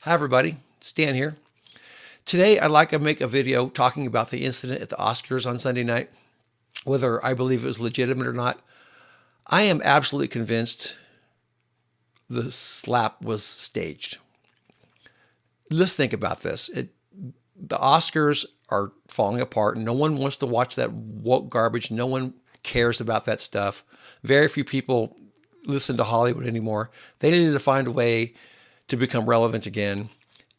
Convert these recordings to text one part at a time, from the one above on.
Hi everybody, Stan here. Today I'd like to make a video talking about the incident at the Oscars on Sunday night, whether I believe it was legitimate or not. I am absolutely convinced the slap was staged. Let's think about this. The Oscars are falling apart. No one wants to watch that woke garbage. No one cares about that stuff. Very few people listen to Hollywood anymore. They needed to find a way to become relevant again.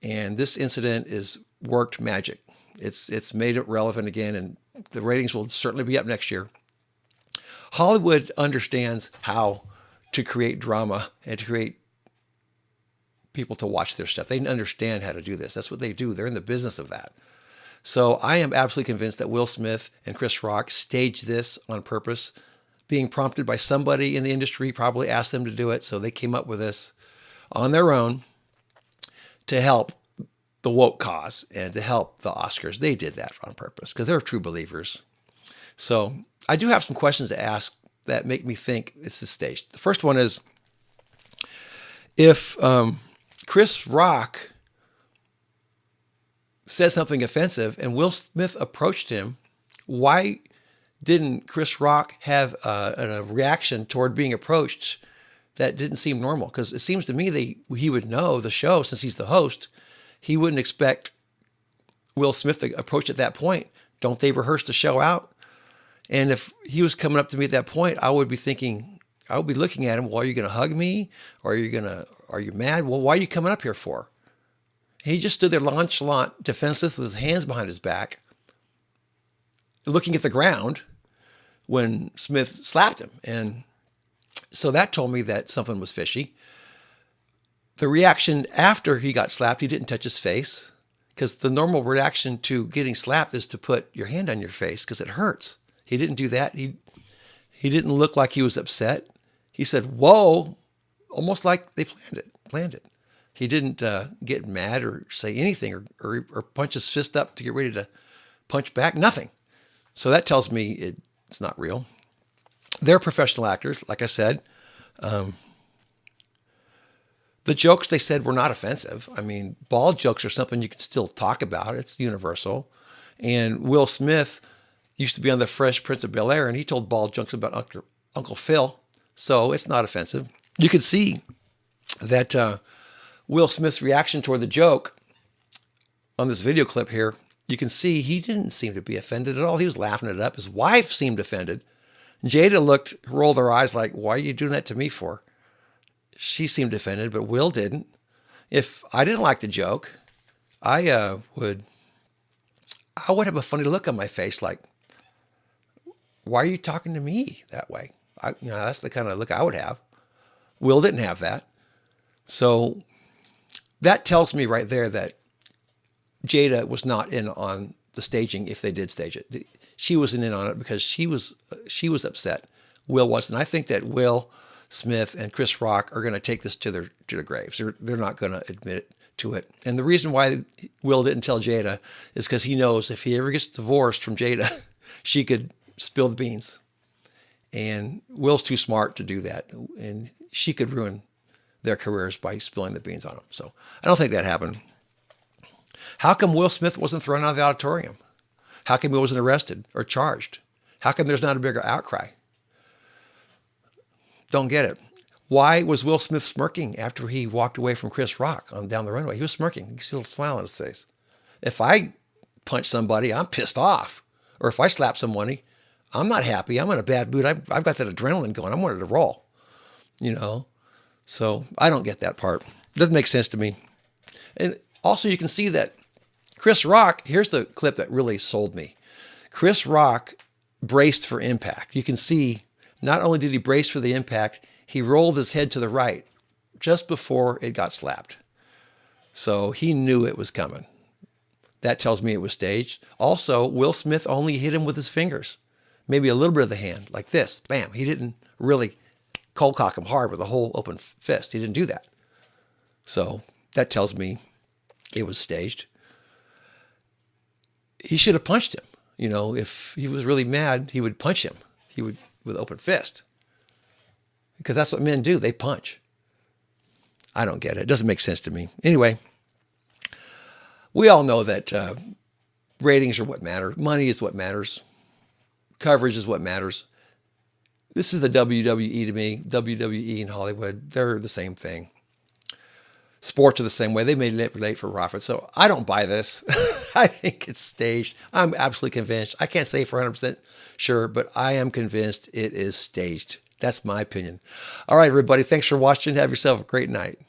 And this incident is worked magic. It's made it relevant again, and the ratings will certainly be up next year. Hollywood understands how to create drama and to create people to watch their stuff. They understand how to do this. That's what they do. They're in the business of that. So I am absolutely convinced that Will Smith and Chris Rock staged this on purpose, being prompted by somebody in the industry, probably asked them to do it. So they came up with this on their own to help the woke cause and to help the Oscars. They did that on purpose because they're true believers. So I do have some questions to ask that make me think it's the stage. The first one is, if Chris Rock said something offensive and Will Smith approached him, why didn't Chris Rock have a reaction toward being approached that didn't seem normal? Because it seems to me that he would know the show, since he's the host. He wouldn't expect Will Smith to approach at that point. Don't they rehearse the show out? And if he was coming up to me at that point, I would be looking at him, well, are you going to hug me? Or are you mad? Well, why are you coming up here for? He just stood there nonchalant, defenseless, with his hands behind his back, looking at the ground when Smith slapped him. And so that told me that something was fishy. The reaction after he got slapped, he didn't touch his face, because the normal reaction to getting slapped is to put your hand on your face because it hurts. He didn't do that. He didn't look like he was upset. He said, "Whoa," almost like they planned it. He didn't get mad or say anything or punch his fist up to get ready to punch back. Nothing. So that tells me it's not real. They're professional actors, like I said. The jokes they said were not offensive. I mean, bald jokes are something you can still talk about. It's universal. And Will Smith used to be on The Fresh Prince of Bel-Air, and he told bald jokes about Uncle Phil. So it's not offensive. You could see that Will Smith's reaction toward the joke on this video clip here. You can see he didn't seem to be offended at all. He was laughing it up. His wife seemed offended. Jada rolled her eyes like, "Why are you doing that to me for?" She seemed offended, but Will didn't. If I didn't like the joke, I would have a funny look on my face, like, "Why are you talking to me that way?" That's the kind of look I would have. Will didn't have that. So that tells me right there that Jada was not in on the staging if they did stage it. She wasn't in on it because she was upset. Will wasn't. I think that Will Smith and Chris Rock are going to take this to their graves. They're not going to admit to it. And the reason why Will didn't tell Jada is because he knows if he ever gets divorced from Jada, she could spill the beans. And Will's too smart to do that. And she could ruin their careers by spilling the beans on them. So I don't think that happened. How come Will Smith wasn't thrown out of the auditorium? How come he wasn't arrested or charged? How come there's not a bigger outcry? Don't get it. Why was Will Smith smirking after he walked away from Chris Rock down the runway? He was smirking. You can see a little smile on his face. If I punch somebody, I'm pissed off. Or if I slap somebody, I'm not happy. I'm in a bad mood. I've got that adrenaline going. I'm wanting to roll. So I don't get that part. It doesn't make sense to me. And also you can see that Chris Rock, here's the clip that really sold me. Chris Rock braced for impact. You can see not only did he brace for the impact, he rolled his head to the right just before it got slapped. So he knew it was coming. That tells me it was staged. Also, Will Smith only hit him with his fingers, maybe a little bit of the hand, like this. Bam. He didn't really cold cock him hard with a whole open fist. He didn't do that. So that tells me it was staged. He should have punched him. If he was really mad, he would punch him. He would with open fist. Because that's what men do. They punch. I don't get it. It doesn't make sense to me. Anyway, We all know that ratings are what matter. Money is what matters. Coverage is what matters. This is the WWE to me. WWE in Hollywood, they're the same thing. Sports are the same way. They manipulate for profit. So I don't buy this. I think it's staged. I'm absolutely convinced. I can't say for 100% sure, but I am convinced it is staged. That's my opinion. All right, everybody. Thanks for watching. Have yourself a great night.